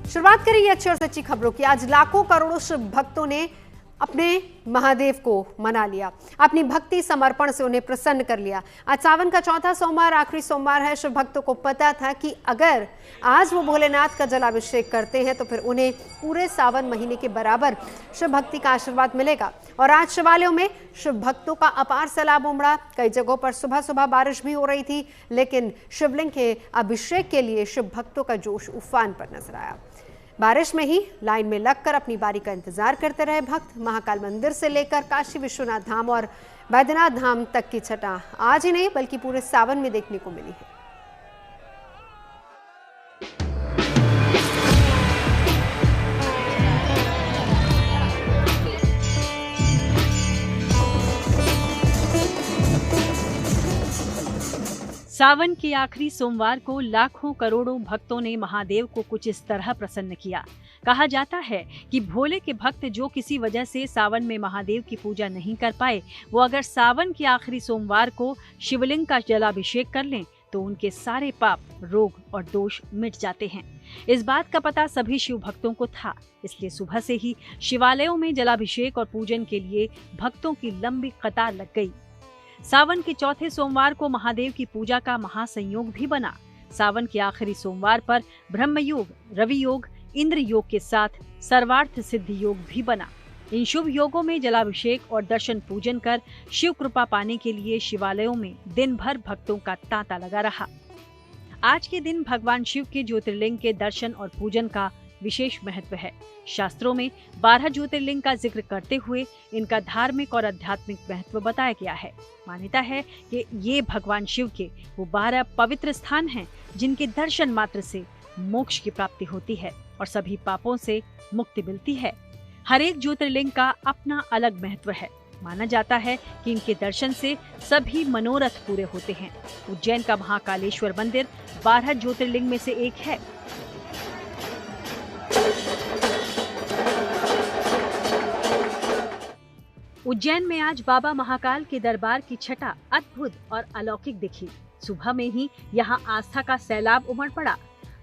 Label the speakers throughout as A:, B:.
A: शुरुआत करें ये अच्छी और सच्ची खबरों की। आज लाखों करोड़ों शिव भक्तों ने अपने महादेव को मना लिया, अपनी भक्ति समर्पण से उन्हें प्रसन्न कर लिया। आज सावन का चौथा सोमवार, आखिरी सोमवार है। शिव भक्तों को पता था कि अगर आज वो भोलेनाथ का जलाभिषेक करते हैं तो फिर उन्हें पूरे सावन महीने के बराबर शिव भक्ति का आशीर्वाद मिलेगा। और आज शिवालयों में शिव भक्तों का अपार सैलाब उमड़ा। कई जगहों पर सुबह सुबह बारिश भी हो रही थी, लेकिन शिवलिंग के अभिषेक के लिए शिव भक्तों का जोश उफान पर नजर आया। बारिश में ही लाइन में लगकर अपनी बारी का इंतजार करते रहे भक्त। महाकाल मंदिर से लेकर काशी विश्वनाथ धाम और बैद्यनाथ धाम तक की छटा आज ही नहीं बल्कि पूरे सावन में देखने को मिली है।
B: सावन के आखिरी सोमवार को लाखों करोड़ों भक्तों ने महादेव को कुछ इस तरह प्रसन्न किया। कहा जाता है कि भोले के भक्त जो किसी वजह से सावन में महादेव की पूजा नहीं कर पाए, वो अगर सावन के आखिरी सोमवार को शिवलिंग का जलाभिषेक कर लें तो उनके सारे पाप, रोग और दोष मिट जाते हैं। इस बात का पता सभी शिव भक्तों को था, इसलिए सुबह से ही शिवालयों में जलाभिषेक और पूजन के लिए भक्तों की लंबी कतार लग गई। सावन के चौथे सोमवार को महादेव की पूजा का महासंयोग भी बना। सावन के आखिरी सोमवार पर ब्रह्म योग, रवि योग, इंद्र योग के साथ सर्वार्थ सिद्धि योग भी बना। इन शुभ योगों में जलाभिषेक और दर्शन पूजन कर शिव कृपा पाने के लिए शिवालयों में दिन भर भक्तों का तांता लगा रहा। आज के दिन भगवान शिव के ज्योतिर्लिंग के दर्शन और पूजन का विशेष महत्व है। शास्त्रों में 12 ज्योतिर्लिंग का जिक्र करते हुए इनका धार्मिक और आध्यात्मिक महत्व बताया गया है। मान्यता है कि ये भगवान शिव के वो 12 पवित्र स्थान हैं जिनके दर्शन मात्र से मोक्ष की प्राप्ति होती है और सभी पापों से मुक्ति मिलती है। हर एक ज्योतिर्लिंग का अपना अलग महत्व है। माना जाता है कि इनके दर्शन से सभी मनोरथ पूरे होते हैं। उज्जैन का महाकालेश्वर मंदिर 12 ज्योतिर्लिंग में से एक है। उज्जैन में आज बाबा महाकाल के दरबार की छटा अद्भुत और अलौकिक दिखी। सुबह में ही यहाँ आस्था का सैलाब उमड़ पड़ा।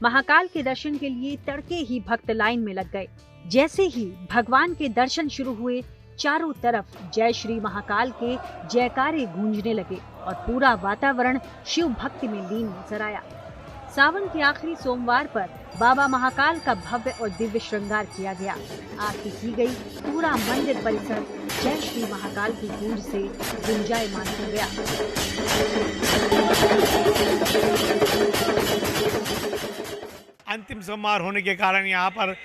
B: महाकाल के दर्शन के लिए तड़के ही भक्त लाइन में लग गए। जैसे ही भगवान के दर्शन शुरू हुए, चारों तरफ जय श्री महाकाल के जयकारे गूंजने लगे और पूरा वातावरण शिव भक्ति में लीन नजर आया। सावन के आखिरी सोमवार पर बाबा महाकाल का भव्य और दिव्य श्रृंगार किया गया। आरती की गई, पूरा मंदिर परिसर जय श्री महाकाल की गूंज से गुंजायमान हो गया।
C: अंतिम सोमवार होने के कारण यहाँ पर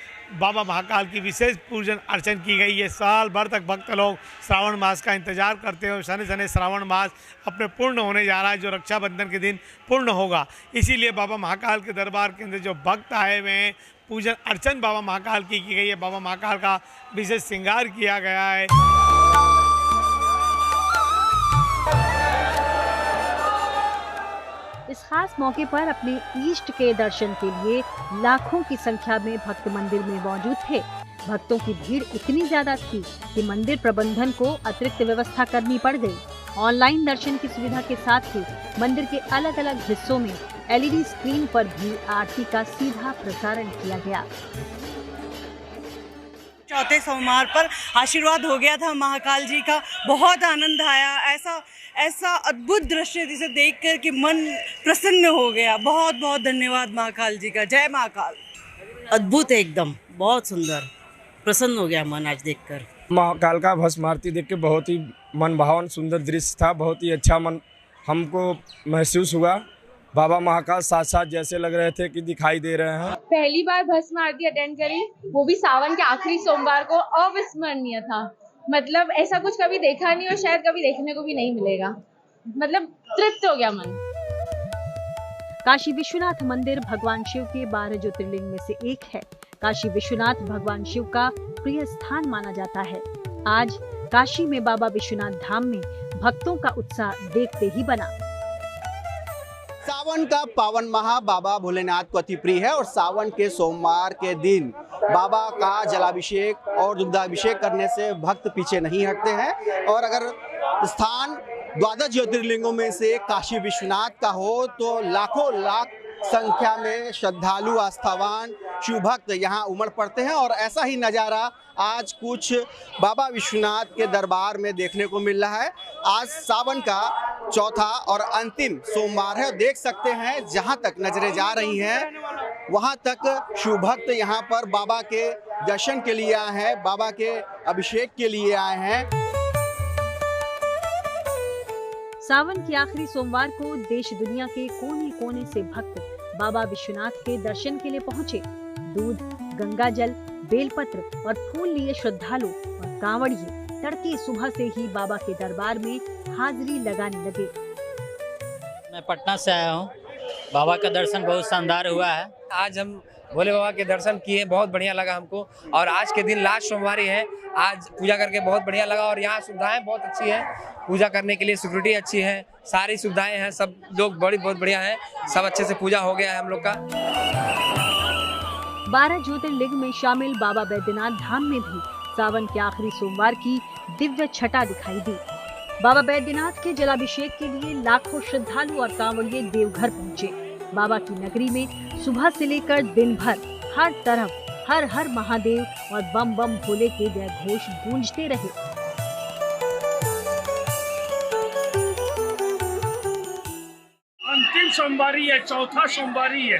C: बाबा महाकाल की विशेष पूजन अर्चन की गई है। साल भर तक भक्त लोग श्रावण मास का इंतजार करते हैं और शनि शनि श्रावण मास अपने पूर्ण होने जा रहा है, जो रक्षाबंधन के दिन पूर्ण होगा। इसीलिए बाबा महाकाल के दरबार के अंदर जो भक्त आए हुए हैं, पूजन अर्चन बाबा महाकाल की गई है। बाबा महाकाल का विशेष श्रृंगार किया गया है।
B: इस खास मौके पर अपने इष्ट के दर्शन के लिए लाखों की संख्या में भक्त मंदिर में मौजूद थे। भक्तों की भीड़ इतनी ज्यादा थी कि मंदिर प्रबंधन को अतिरिक्त व्यवस्था करनी पड़ गई। ऑनलाइन दर्शन की सुविधा के साथ ही मंदिर के अलग अलग हिस्सों में LED स्क्रीन पर भी आरती का सीधा प्रसारण किया गया।
D: चौथे सोमवार पर आशीर्वाद हो गया था महाकाल जी का, बहुत आनंद आया। ऐसा अद्भुत दृश्य जिसे देखकर कि मन प्रसन्न हो गया। बहुत बहुत धन्यवाद महाकाल जी का। जय महाकाल।
E: अद्भुत है, एकदम बहुत सुंदर, प्रसन्न हो गया मन आज देखकर।
F: महाकाल का भस्म आरती देख के बहुत ही मन भावन सुंदर दृश्य था। बहुत ही अच्छा मन हमको महसूस हुआ। बाबा महाकाल साथ साथ जैसे लग रहे थे कि दिखाई दे रहे हैं।
G: पहली बार भस्म आरती अटेंड करी, वो भी सावन के आखिरी सोमवार को। अविस्मरणीय था। मतलब ऐसा कुछ कभी देखा नहीं और शायद कभी देखने को भी नहीं मिलेगा। मतलब तृप्त हो गया मन।
B: काशी विश्वनाथ मंदिर भगवान शिव के 12 ज्योतिर्लिंग में से एक है। काशी विश्वनाथ भगवान शिव का प्रिय स्थान माना जाता है। आज काशी में बाबा विश्वनाथ धाम में भक्तों का उत्साह देखते ही बना।
H: सावन का पावन माह बाबा भोलेनाथ को अति प्रिय है और सावन के सोमवार के दिन बाबा का जलाभिषेक और दुग्धाभिषेक करने से भक्त पीछे नहीं हटते हैं। और अगर स्थान 12 ज्योतिर्लिंगों में से काशी विश्वनाथ का हो तो लाखों लाख संख्या में श्रद्धालु आस्थावान शिव भक्त यहाँ उमड़ पड़ते हैं। और ऐसा ही नज़ारा आज कुछ बाबा विश्वनाथ के दरबार में देखने को मिल रहा है। आज सावन का चौथा और अंतिम सोमवार है। देख सकते हैं जहाँ तक नजरें जा रही हैं वहाँ तक शिव भक्त यहाँ पर बाबा के दर्शन के लिए आए हैं, बाबा के अभिषेक के लिए आए हैं।
B: सावन के आखिरी सोमवार को देश दुनिया के कोने कोने से भक्त बाबा विश्वनाथ के दर्शन के लिए पहुंचे। दूध, गंगा जल, बेलपत्र और फूल लिए श्रद्धालु और कांवड़िए तड़के सुबह से ही बाबा के दरबार में हाजिरी लगाने लगे।
I: मैं पटना से आया हूँ। बाबा का दर्शन बहुत शानदार हुआ है।
J: आज हम भोले बाबा के दर्शन किए, बहुत बढ़िया लगा हमको। और आज के दिन लास्ट सोमवारी है, आज पूजा करके बहुत बढ़िया लगा। और यहाँ सुविधाएं बहुत अच्छी है, पूजा करने के लिए सिक्योरिटी अच्छी है, सारी सुविधाएं हैं, सब लोग बहुत बढ़िया है, सब अच्छे से पूजा हो गया है हम लोग का।
B: 12 ज्योतिर्लिंग में शामिल बाबा बैद्यनाथ धाम में भी सावन के आखिरी सोमवार की दिव्य छटा दिखाई दी। बाबा बैद्यनाथ के जलाभिषेक के लिए लाखों श्रद्धालु और कांवड़िए देवघर पहुंचे। बाबा की नगरी में सुबह से लेकर दिन भर हर तरफ हर हर महादेव और बम बम भोले के जय घोष गूंजते रहे।
K: अंतिम सोमवारी है, चौथा सोमवारी है।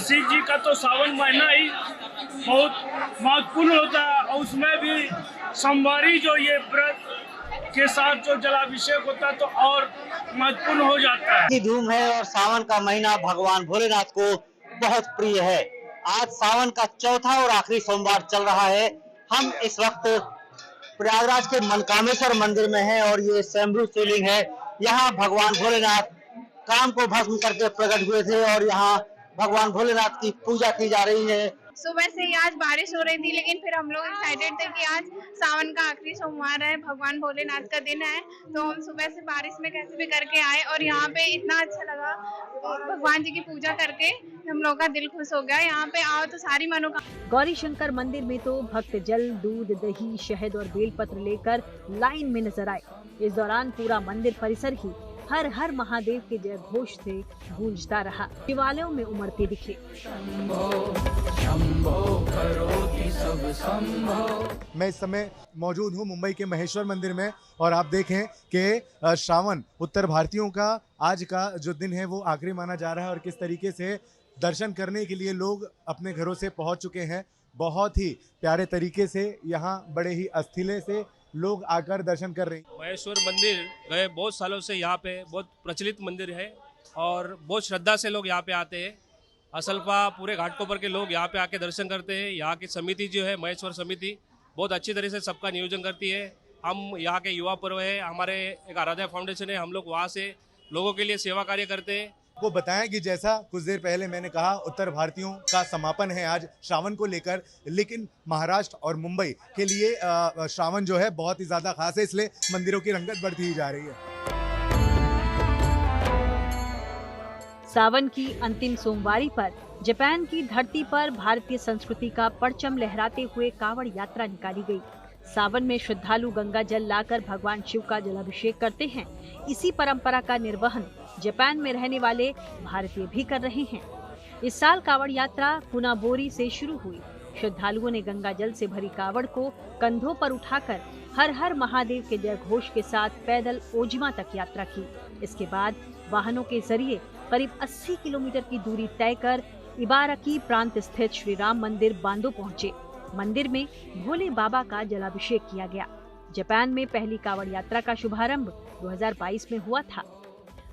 K: शिव जी का तो सावन महीना ही बहुत महत्वपूर्ण होता है और उसमें भी सोमवारी जो ये व्रत के साथ जो जलाभिषेक होता है तो और महत्वपूर्ण हो जाता है।
L: धूम है और सावन का महीना भगवान भोलेनाथ को बहुत प्रिय है। आज सावन का चौथा और आखिरी सोमवार चल रहा है। हम इस वक्त प्रयागराज के मनकामेश्वर मंदिर में हैं और ये स्वयंभू शिवलिंग है। यहाँ भगवान भोलेनाथ काम को भस्म करके प्रकट हुए थे और यहाँ भगवान भोलेनाथ की पूजा की जा रही है।
M: सुबह से ही आज बारिश हो रही थी, लेकिन फिर हम लोग एक्साइटेड थे कि आज सावन का आखिरी सोमवार है, भगवान भोलेनाथ का दिन है, तो हम सुबह से बारिश में कैसे भी करके आए और यहाँ पे इतना अच्छा लगा भगवान जी की पूजा करके, हम लोग का दिल खुश हो गया। यहाँ पे आओ तो सारी मनोकामना।
B: गौरी शंकर मंदिर में तो भक्त जल, दूध, दही, शहद और बेलपत्र लेकर लाइन में नजर आए। इस दौरान पूरा मंदिर परिसर ही हर हर महादेव के जय घोष से गूंजता रहा। शिवालयों में उमड़ते दिखे।
N: मैं इस समय मौजूद हूँ मुंबई के महेश्वर मंदिर में और आप देखें कि श्रावण उत्तर भारतीयों का आज का जो दिन है वो आखिरी माना जा रहा है और किस तरीके से दर्शन करने के लिए लोग अपने घरों से पहुँच चुके हैं। बहुत ही प्यारे तरीके से यहाँ बड़े ही अस्थिले से लोग आकर दर्शन कर रहे हैं।
O: महेश्वर मंदिर गए बहुत सालों से यहाँ पे बहुत प्रचलित मंदिर है और बहुत श्रद्धा से लोग यहाँ पे आते हैं। असलपा पूरे घाटकोपर के लोग यहाँ पे आके दर्शन करते हैं। यहाँ की समिति जो है महेश्वर समिति बहुत अच्छी तरह से सबका नियोजन करती है। हम यहाँ के युवा पर्व है, हमारे एक आराध्या फाउंडेशन है, हम लोग वहाँ से लोगों के लिए सेवा कार्य करते हैं।
N: वो बताएं कि जैसा कुछ देर पहले मैंने कहा उत्तर भारतीयों का समापन है आज श्रावण को लेकर, लेकिन महाराष्ट्र और मुंबई के लिए श्रावण जो है बहुत ही ज्यादा खास है, इसलिए मंदिरों की रंगत बढ़ती ही जा रही है।
B: सावन की अंतिम सोमवारी पर जापान की धरती पर भारतीय संस्कृति का परचम लहराते हुए कांवड़ यात्रा निकाली गई। सावन में श्रद्धालु गंगा जल लाकर भगवान शिव का जलाभिषेक करते हैं। इसी परंपरा का निर्वहन जापान में रहने वाले भारतीय भी कर रहे हैं। इस साल कांवड़ यात्रा कुनाबोरी से शुरू हुई। श्रद्धालुओं ने गंगा जल से भरी कांवड़ को कंधों पर उठाकर हर हर महादेव के जय घोष के साथ पैदल ओजिमा तक यात्रा की। इसके बाद वाहनों के जरिए करीब 80 किलोमीटर की दूरी तय कर इबाराकी प्रांत स्थित श्री राम मंदिर बांदो पहुंचे। मंदिर में भोले बाबा का जलाभिषेक किया गया। जापान में पहली कांवड़ यात्रा का शुभारंभ 2022 में हुआ था।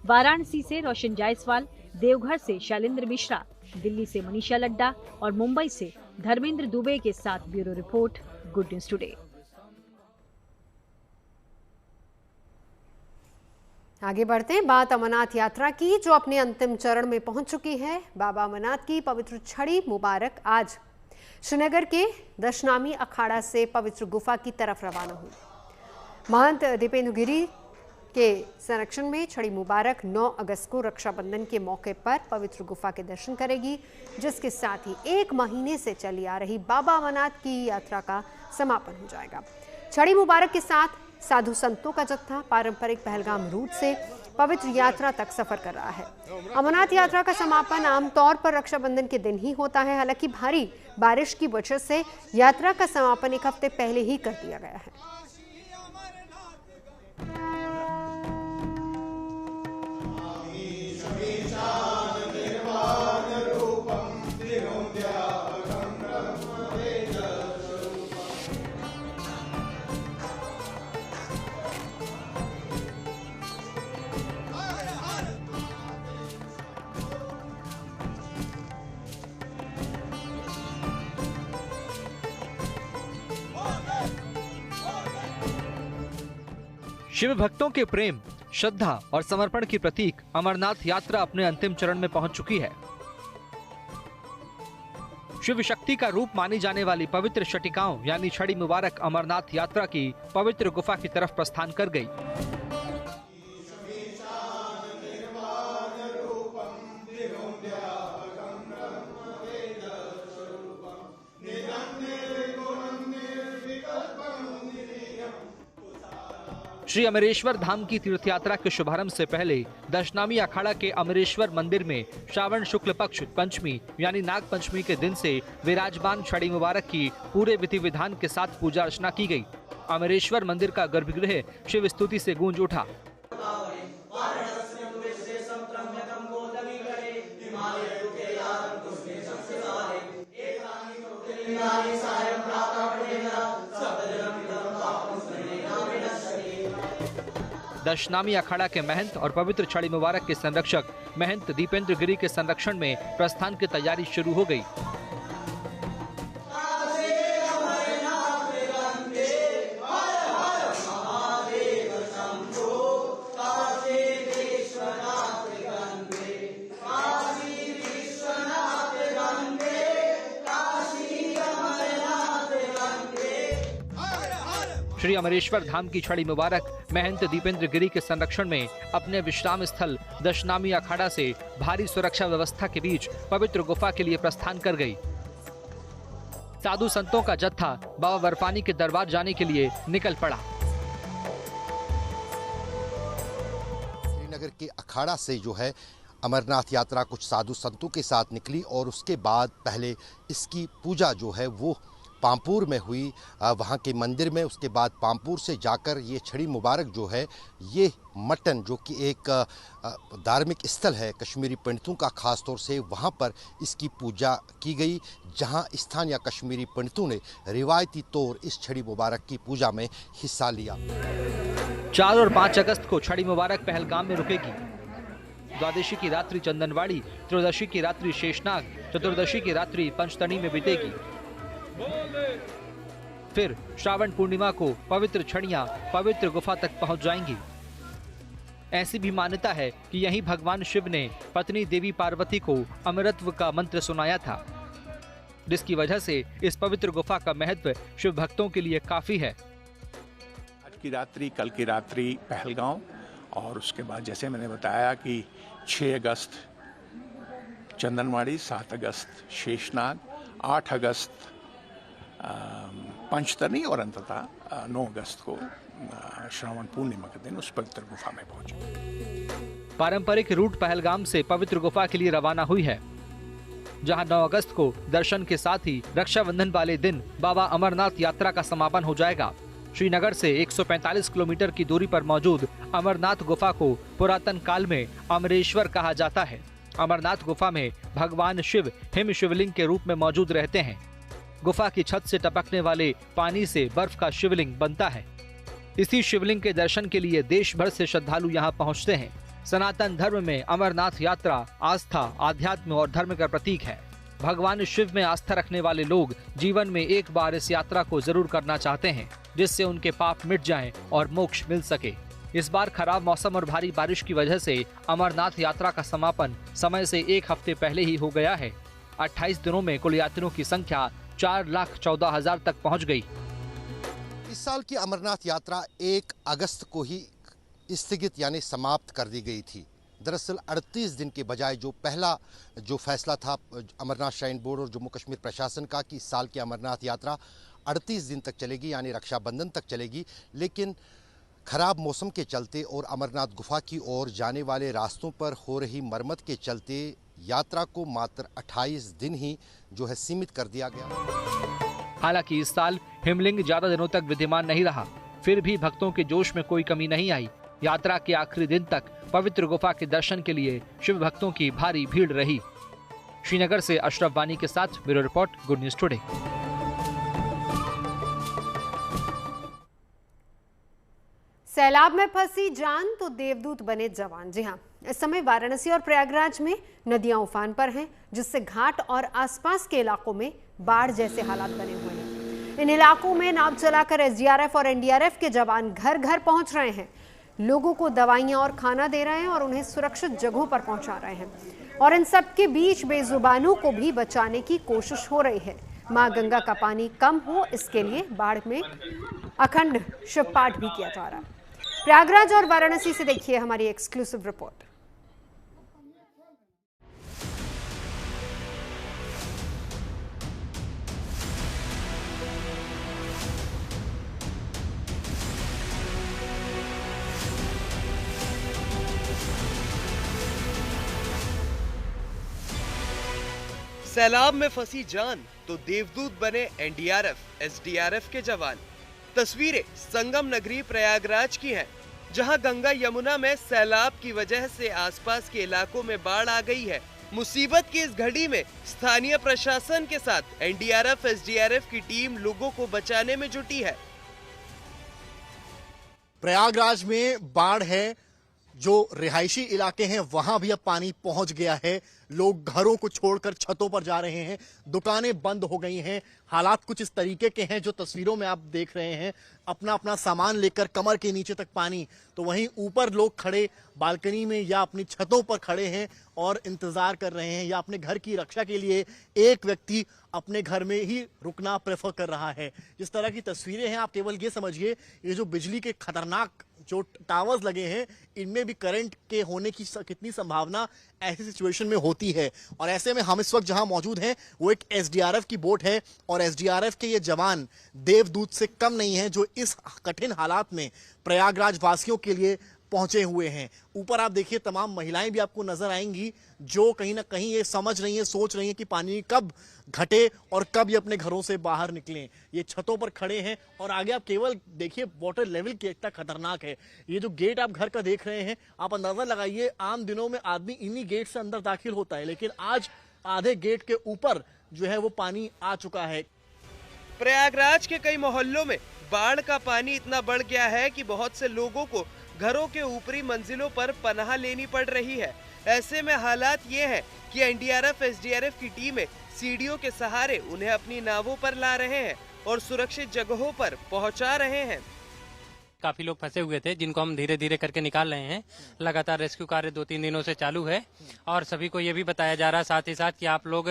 B: वाराणसी से रोशन जायसवाल, देवघर से शैलेंद्र मिश्रा, दिल्ली से मनीषा लड्डा और मुंबई से धर्मेंद्र दुबे के साथ bureau report, good news today.
A: आगे बढ़ते हैं, बात अमरनाथ यात्रा की जो अपने अंतिम चरण में पहुंच चुकी है। बाबा अमरनाथ की पवित्र छड़ी मुबारक आज श्रीनगर के दशनामी अखाड़ा से पवित्र गुफा की तरफ रवाना हुई। महंत दीपेंद्र गिरी के संरक्षण में छड़ी मुबारक 9 अगस्त को रक्षाबंधन के मौके पर पवित्र गुफा के दर्शन करेगी, जिसके साथ ही 1 महीने से चली आ रही बाबा अमरनाथ की यात्रा का समापन हो जाएगा। छड़ी मुबारक के साथ साधु संतों का जत्था पारंपरिक पहलगाम रूट से पवित्र यात्रा तक सफर कर रहा है। अमरनाथ यात्रा का समापन आमतौर पर रक्षाबंधन के दिन ही होता है। हालांकि भारी बारिश की वजह से यात्रा का समापन एक हफ्ते पहले ही कर दिया गया है।
P: शिव भक्तों के प्रेम, श्रद्धा और समर्पण की प्रतीक अमरनाथ यात्रा अपने अंतिम चरण में पहुंच चुकी है। शिव शक्ति का रूप मानी जाने वाली पवित्र शटिकाओं यानी छड़ी मुबारक अमरनाथ यात्रा की पवित्र गुफा की तरफ प्रस्थान कर गई। श्री अमरेश्वर धाम की तीर्थ यात्रा के शुभारंभ से पहले दशनामी अखाड़ा के अमरेश्वर मंदिर में श्रावण शुक्ल पक्ष पंचमी यानी नाग पंचमी के दिन से विराजमान छड़ी मुबारक की पूरे विधि विधान के साथ पूजा अर्चना की गई। अमरेश्वर मंदिर का गर्भगृह शिव स्तुति से गूंज उठा। दशनामी अखाड़ा के महंत और पवित्र छड़ी मुबारक के संरक्षक महंत दीपेंद्र गिरी के संरक्षण में प्रस्थान की तैयारी शुरू हो गई। श्री अमरेश्वर धाम की छड़ी मुबारक महंत दीपेंद्र गिरी के संरक्षण में अपने विश्राम स्थल दशनामी अखाड़ा से भारी सुरक्षा व्यवस्था के बीच पवित्र गुफा के लिए प्रस्थान कर गई। साधु संतों का जत्था बाबा बर्फानी के दरबार जाने के लिए निकल पड़ा।
Q: श्रीनगर के अखाड़ा से जो है अमरनाथ यात्रा कुछ साधु संतों के साथ निकली और उसके बाद पहले इसकी पूजा जो है वो पामपुर में हुई, वहाँ के मंदिर में। उसके बाद पामपुर से जाकर ये छड़ी मुबारक जो है ये मटन जो कि एक धार्मिक स्थल है कश्मीरी पंडितों का, ख़ास तौर से वहाँ पर इसकी पूजा की गई, जहाँ स्थानीय कश्मीरी पंडितों ने रिवायती तौर इस छड़ी मुबारक की पूजा में हिस्सा लिया।
P: 4 और 5 अगस्त को छड़ी मुबारक पहलगाम में रुकेगी। द्वादशी की रात्रि चंदनवाड़ी, त्रयोदशी की रात्रि शेषनाग, चतुर्दशी की रात्रि पंचतनी में बीतेगी। फिर श्रावण पूर्णिमा को पवित्र छड़ियां पवित्र गुफा तक पहुंच जाएंगी। ऐसी भी मान्यता है कि यहीं भगवान शिव ने पत्नी देवी पार्वती को अमरत्व का मंत्र सुनाया था, जिसकी वजह से इस पवित्र गुफा का महत्व शिव भक्तों के लिए काफी है।
R: आज की रात्रि, कल की रात्रि पहलगांव, और उसके बाद जैसे मैंने बताया कि 6 अगस्त चंदनवाड़ी, 7 अगस्त शेषनाग, 8 अगस्त पंचतनी और अंततः 9 अगस्त को श्रावण पूर्णिमा के दिन उस पवित्र गुफा में पहुंचे।
P: पारंपरिक रूट पहलगाम से पवित्र गुफा के लिए रवाना हुई है, जहां 9 अगस्त को दर्शन के साथ ही रक्षाबंधन वाले दिन बाबा अमरनाथ यात्रा का समापन हो जाएगा। श्रीनगर से 145 किलोमीटर की दूरी पर मौजूद अमरनाथ गुफा को पुरातन काल में अमरेश्वर कहा जाता है। अमरनाथ गुफा में भगवान शिव हिम शिवलिंग के रूप में मौजूद रहते हैं। गुफा की छत से टपकने वाले पानी से बर्फ का शिवलिंग बनता है। इसी शिवलिंग के दर्शन के लिए देश भर से श्रद्धालु यहाँ पहुँचते हैं। सनातन धर्म में अमरनाथ यात्रा आस्था, आध्यात्म और धर्म का प्रतीक है। भगवान शिव में आस्था रखने वाले लोग जीवन में एक बार इस यात्रा को जरूर करना चाहते हैं, जिससे उनके पाप मिट जाएं और मोक्ष मिल सके। इस बार खराब मौसम और भारी बारिश की वजह से अमरनाथ यात्रा का समापन समय से 1 हफ्ते पहले ही हो गया है। 28 दिनों में कुल यात्रियों की संख्या 4,14,000 तक पहुंच गई।
Q: इस साल की अमरनाथ यात्रा 1 अगस्त को ही स्थगित यानी समाप्त कर दी गई थी। दरअसल 38 दिन के बजाय जो पहला फैसला था अमरनाथ श्राइन बोर्ड और जम्मू कश्मीर प्रशासन का कि इस साल की अमरनाथ यात्रा 38 दिन तक चलेगी यानी रक्षाबंधन तक चलेगी, लेकिन खराब मौसम के चलते और अमरनाथ गुफा की ओर जाने वाले रास्तों पर हो रही मरम्मत के चलते यात्रा को मात्र 28 दिन ही जो है सीमित कर दिया गया।
P: हालांकि इस साल हिमलिंग ज्यादा दिनों तक विद्यमान नहीं रहा, फिर भी भक्तों के जोश में कोई कमी नहीं आई। यात्रा के आखिरी दिन तक पवित्र गुफा के दर्शन के लिए शिव भक्तों की भारी भीड़ रही। श्रीनगर से अशरफ वानी के साथ bureau report, good news today.
A: सैलाब में फंसी जान तो देवदूत बने जवान। जी हाँ, इस समय वाराणसी और प्रयागराज में नदियां उफान पर हैं, जिससे घाट और आसपास के इलाकों में बाढ़ जैसे हालात बने हुए हैं। इन इलाकों में नाव चलाकर एसडीआरएफ और एनडीआरएफ के जवान घर घर पहुंच रहे हैं, लोगों को दवाइयां और खाना दे रहे हैं और उन्हें सुरक्षित जगहों पर पहुंचा रहे हैं। और इन सब के बीच बेजुबानों को भी बचाने की कोशिश हो रही है। मां गंगा का पानी कम हो, इसके लिए बाढ़ में अखंड शिव पाठ भी किया जा रहा है। प्रयागराज और वाराणसी से देखिए हमारी एक्सक्लूसिव रिपोर्ट।
S: सैलाब में फंसी जान तो देवदूत बने एनडीआरएफ, एसडीआरएफ के जवान। तस्वीरें संगम नगरी प्रयागराज की हैं, जहां गंगा यमुना में सैलाब की वजह से आसपास के इलाकों में बाढ़ आ गई है। मुसीबत की इस घड़ी में स्थानीय प्रशासन के साथ एनडीआरएफ, एसडीआरएफ की टीम लोगों को बचाने में जुटी है।
T: प्रयागराज में बाढ़ है, जो रिहायशी इलाके हैं वहां भी अब पानी पहुंच गया है। लोग घरों को छोड़कर छतों पर जा रहे हैं, दुकानें बंद हो गई हैं। हालात कुछ इस तरीके के हैं जो तस्वीरों में आप देख रहे हैं। अपना अपना सामान लेकर कमर के नीचे तक पानी, तो वहीं ऊपर लोग खड़े बालकनी में या अपनी छतों पर खड़े हैं और इंतजार कर रहे हैं, या अपने घर की रक्षा के लिए एक व्यक्ति अपने घर में ही रुकना प्रेफर कर रहा है। जिस तरह की तस्वीरें हैं, आप केवल ये समझिए, ये जो बिजली के खतरनाक जो टावर्स लगे हैं, इनमें भी करंट के होने की कितनी संभावना ऐसी सिचुएशन में होती है। और ऐसे में हम इस वक्त जहां मौजूद हैं वो एक एसडीआरएफ की बोट है, और एसडीआरएफ के ये जवान देवदूत से कम नहीं है जो इस कठिन हालात में प्रयागराज वासियों के लिए पहुंचे हुए हैं। ऊपर आप देखिए तमाम महिलाएं भी आपको नजर आएंगी जो कहीं ना कहीं ये समझ रही हैं, सोच रही हैं कि पानी कब घटे और कब ये अपने घरों से बाहर निकलें। ये छतों पर खड़े हैं और आगे आप केवल देखिए वाटर लेवल कितना खतरनाक है। ये जो गेट आप घर का देख रहे हैं, आप अंदाजा लगाइए, आम दिनों में आदमी इन्हीं गेट से अंदर दाखिल होता है, लेकिन आज आधे गेट के ऊपर जो है वो पानी आ चुका है।
S: प्रयागराज के कई मोहल्लों में बाढ़ का पानी इतना बढ़ गया है कि बहुत से लोगों को घरों के ऊपरी मंजिलों पर पनाह लेनी पड़ रही है। ऐसे में हालात ये हैं कि एनडीआरएफ, एसडीआरएफ की टीमें सीढ़ियों के सहारे उन्हें अपनी नावों पर ला रहे हैं और सुरक्षित जगहों पर पहुंचा रहे हैं।
I: काफी लोग फंसे हुए थे जिनको हम धीरे धीरे करके निकाल रहे हैं। लगातार रेस्क्यू कार्य 2-3 दिनों से चालू है और सभी को ये भी बताया जा रहा है साथ ही साथ कि आप लोग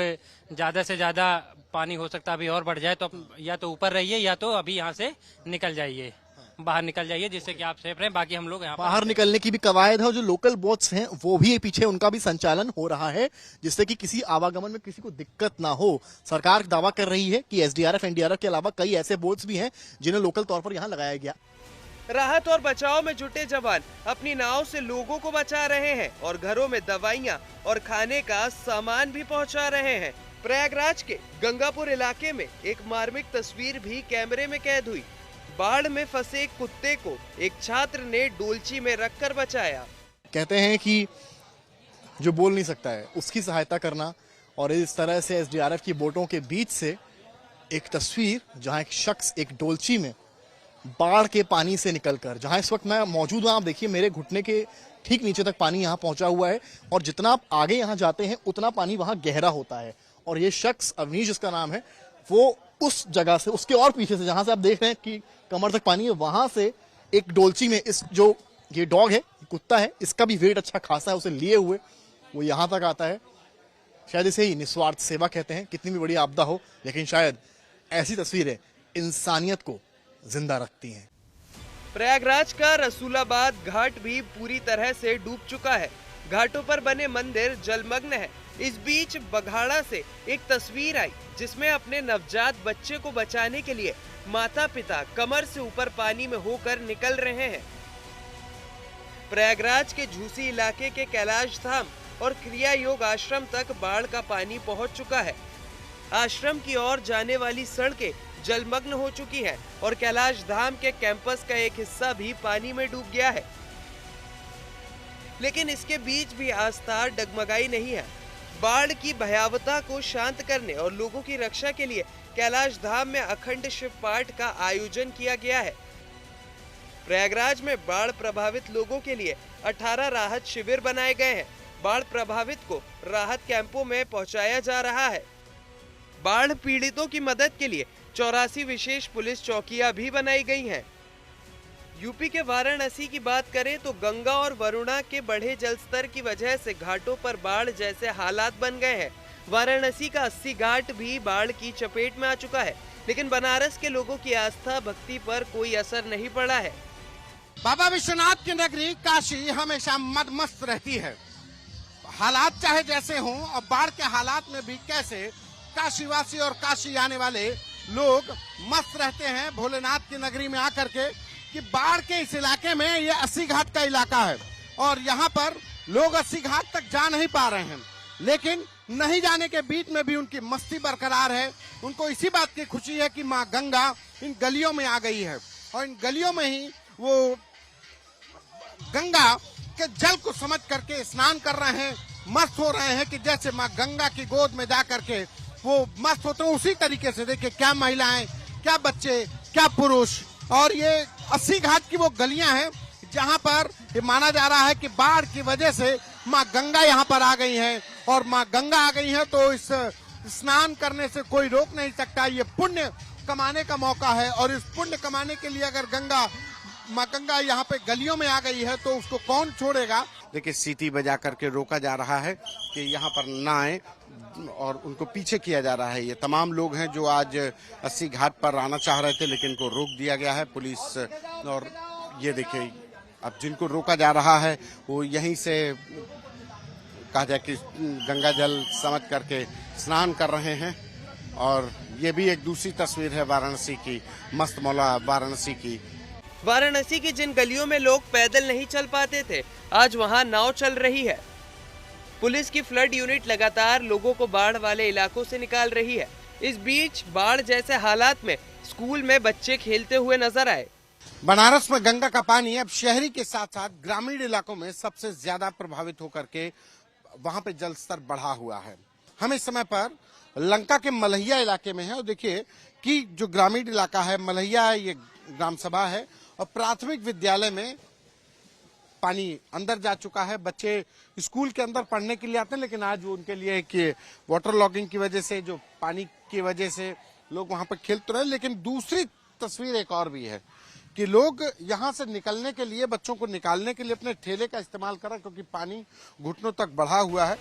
I: ज्यादा से ज्यादा पानी हो सकता है अभी और बढ़ जाए तो या तो ऊपर रहिए या तो अभी यहाँ से निकल जाइए, बाहर निकल जाइए, जिससे कि आप सेफ रहें। बाकी हम लोग यहाँ
T: बाहर निकलने की भी कवायद है और जो लोकल बोट्स हैं वो भी पीछे उनका भी संचालन हो रहा है, जिससे कि किसी आवागमन में किसी को दिक्कत ना हो। सरकार दावा कर रही है कि एसडीआरएफ, एनडीआरएफ के अलावा कई ऐसे बोट्स भी हैं जिन्हें लोकल तौर पर यहाँ लगाया गया।
S: राहत और बचाव में जुटे जवान अपनी नाव से लोगों को बचा रहे हैं और घरों में दवाइयाँ और खाने का सामान भी पहुँचा रहे हैं। प्रयागराज के गंगापुर इलाके में एक मार्मिक तस्वीर भी कैमरे में कैद हुई। बाढ़ में फंसे एक कुत्ते को एक छात्र ने डोलची में रखकर बचाया।
T: कहते हैं कि जो बोल नहीं सकता है उसकी सहायता करना, और इस तरह से एसडीआरएफ की बोटों के बीच से एक तस्वीर जहां एक शख्स एक डोलची में बाढ़ के पानी से निकलकर, जहां इस वक्त मैं मौजूद हूं, आप देखिए मेरे घुटने के ठीक नीचे तक पानी यहां पहुंचा हुआ है, और जितना आप आगे यहां जाते हैं उतना पानी वहां गहरा होता है। और ये शख्स अवनीश जिसका नाम है, वो उस जगह से, उसके और पीछे से, जहां से आप देख रहे हैं कि कमर तक पानी है, वहां से एक डोलची में इस जो ये डॉग है, कुत्ता है, इसका भी वेट अच्छा खासा है, उसे लिए हुए वो यहां तक आता है। शायद इसे ही निस्वार्थ सेवा कहते हैं। कितनी भी बड़ी आपदा हो, लेकिन शायद ऐसी तस्वीरें इंसानियत को जिंदा रखती हैं।
S: प्रयागराज का रसूलाबाद घाट भी पूरी तरह से डूब चुका है। घाटों पर बने मंदिर जलमग्न है। इस बीच बघाड़ा से एक तस्वीर आई जिसमें अपने नवजात बच्चे को बचाने के लिए माता पिता कमर से ऊपर पानी में होकर निकल रहे हैं। प्रयागराज के झूसी इलाके के कैलाश धाम और क्रिया योग आश्रम तक बाढ़ का पानी पहुंच चुका है। आश्रम की ओर जाने वाली सड़कें जलमग्न हो चुकी हैं और कैलाश धाम के कैंपस का एक हिस्सा भी पानी में डूब गया है। लेकिन इसके बीच भी आस्था डगमगाई नहीं है। बाढ़ की भयावता को शांत करने और लोगों की रक्षा के लिए कैलाश धाम में अखंड शिव पाठ का आयोजन किया गया है। प्रयागराज में बाढ़ प्रभावित लोगों के लिए 18 राहत शिविर बनाए गए हैं। बाढ़ प्रभावित को राहत कैंपों में पहुंचाया जा रहा है। बाढ़ पीड़ितों की मदद के लिए 84 विशेष पुलिस चौकियां भी बनाई गई हैं। यूपी के वाराणसी की बात करें तो गंगा और वरुणा के बढ़े जलस्तर की वजह से घाटों पर बाढ़ जैसे हालात बन गए हैं। वाराणसी का 80 घाट भी बाढ़ की चपेट में आ चुका है, लेकिन बनारस के लोगों की आस्था भक्ति पर कोई असर नहीं पड़ा है।
U: बाबा विश्वनाथ की नगरी काशी हमेशा मदमस्त रहती है। हालात चाहे जैसे हों और बाढ़ के हालात में भी कैसे काशीवासी और काशी आने वाले लोग मस्त रहते हैं भोलेनाथ की नगरी में आकर के। कि बाढ़ के इस इलाके में ये 80 घाट का इलाका है और यहाँ पर लोग 80 घाट तक जा नहीं पा रहे हैं, लेकिन नहीं जाने के बीच में भी उनकी मस्ती बरकरार है। उनको इसी बात की खुशी है कि माँ गंगा इन गलियों में आ गई है और इन गलियों में ही वो गंगा के जल को समझ करके स्नान कर रहे हैं, मस्त हो रहे हैं कि जैसे माँ गंगा की गोद में जा करके वो मस्त होते हैं। उसी तरीके से देखिए क्या महिलाएं, क्या बच्चे, क्या पुरुष। और ये 80 घाट की वो गलियां हैं जहां पर ये माना जा रहा है कि बाढ़ की वजह से माँ गंगा यहाँ पर आ गई है और माँ गंगा आ गई है तो इस स्नान करने से कोई रोक नहीं सकता। ये पुण्य कमाने का मौका है और इस पुण्य कमाने के लिए अगर माँ गंगा यहाँ पे गलियों में आ गई है तो उसको कौन छोड़ेगा। देखिए सीटी बजा करके रोका जा रहा है कि यहाँ पर ना आए और उनको पीछे किया जा रहा है। ये तमाम लोग हैं जो आज 80 घाट पर आना चाह रहे थे लेकिन इनको रोक दिया गया है पुलिस। और ये देखिए अब जिनको रोका जा रहा है वो यहीं से कहा जाए कि गंगा जल समझ करके स्नान कर रहे हैं। और ये भी एक दूसरी तस्वीर है वाराणसी की, मस्त मौला वाराणसी की।
S: वाराणसी की जिन गलियों में लोग पैदल नहीं चल पाते थे, आज वहां नाव चल रही है। पुलिस की फ्लड यूनिट लगातार लोगों को बाढ़ वाले इलाकों से निकाल रही है। इस बीच बाढ़ जैसे हालात में स्कूल में बच्चे खेलते हुए नजर आए।
U: बनारस में गंगा का पानी अब शहरी के साथ साथ ग्रामीण इलाकों में सबसे ज्यादा प्रभावित होकर के वहां पे जल स्तर बढ़ा हुआ है। हम इस समय पर लंका के मलहिया इलाके में है और देखिए कि जो ग्रामीण इलाका है मलहिया, ये ग्राम सभा है और प्राथमिक विद्यालय में पानी अंदर जा चुका है। बच्चे स्कूल के अंदर पढ़ने के लिए आते हैं लेकिन आज वो उनके लिए कि वाटर लॉगिंग की वजह से, जो पानी की वजह से लोग वहां पर खेल तो रहे। लेकिन दूसरी तस्वीर एक और भी है कि लोग यहां से निकलने के लिए, बच्चों को निकालने के लिए अपने ठेले का इस्तेमाल कर रहे हैं क्योंकि पानी घुटनों तक बढ़ा हुआ है।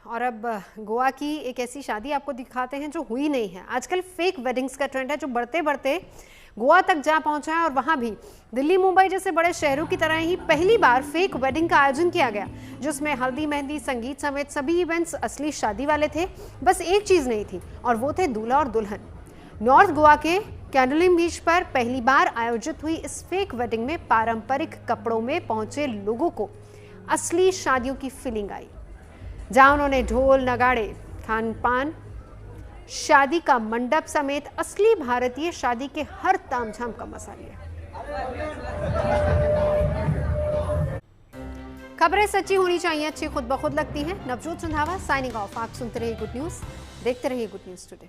A: और अब गोवा की एक ऐसी शादी आपको दिखाते हैं जो हुई नहीं है। आजकल फेक वेडिंग्स का ट्रेंड है जो बढ़ते बढ़ते गोवा तक जा पहुंचा है और वहां भी दिल्ली मुंबई जैसे बड़े शहरों की तरह ही पहली बार फेक वेडिंग का आयोजन किया गया, जिसमें हल्दी, मेहंदी, संगीत समेत सभी इवेंट्स असली शादी वाले थे। बस एक चीज नहीं थी और वो थे दूल्हा और दुल्हन। नॉर्थ गोवा के कैंडोलिम बीच पर पहली बार आयोजित हुई इस फेक वेडिंग में पारंपरिक कपड़ों में पहुंचे लोगों को असली शादियों की फीलिंग आई, जहां उन्होंने ढोल, नगाड़े, खान पान, शादी का मंडप समेत असली भारतीय शादी के हर तामझाम का मजा लिया। खबरें सच्ची होनी चाहिए, अच्छी खुद ब खुद लगती हैं। Navjot Randhawa signing off. आप सुनते रहिए गुड न्यूज, देखते रहिए गुड न्यूज टुडे।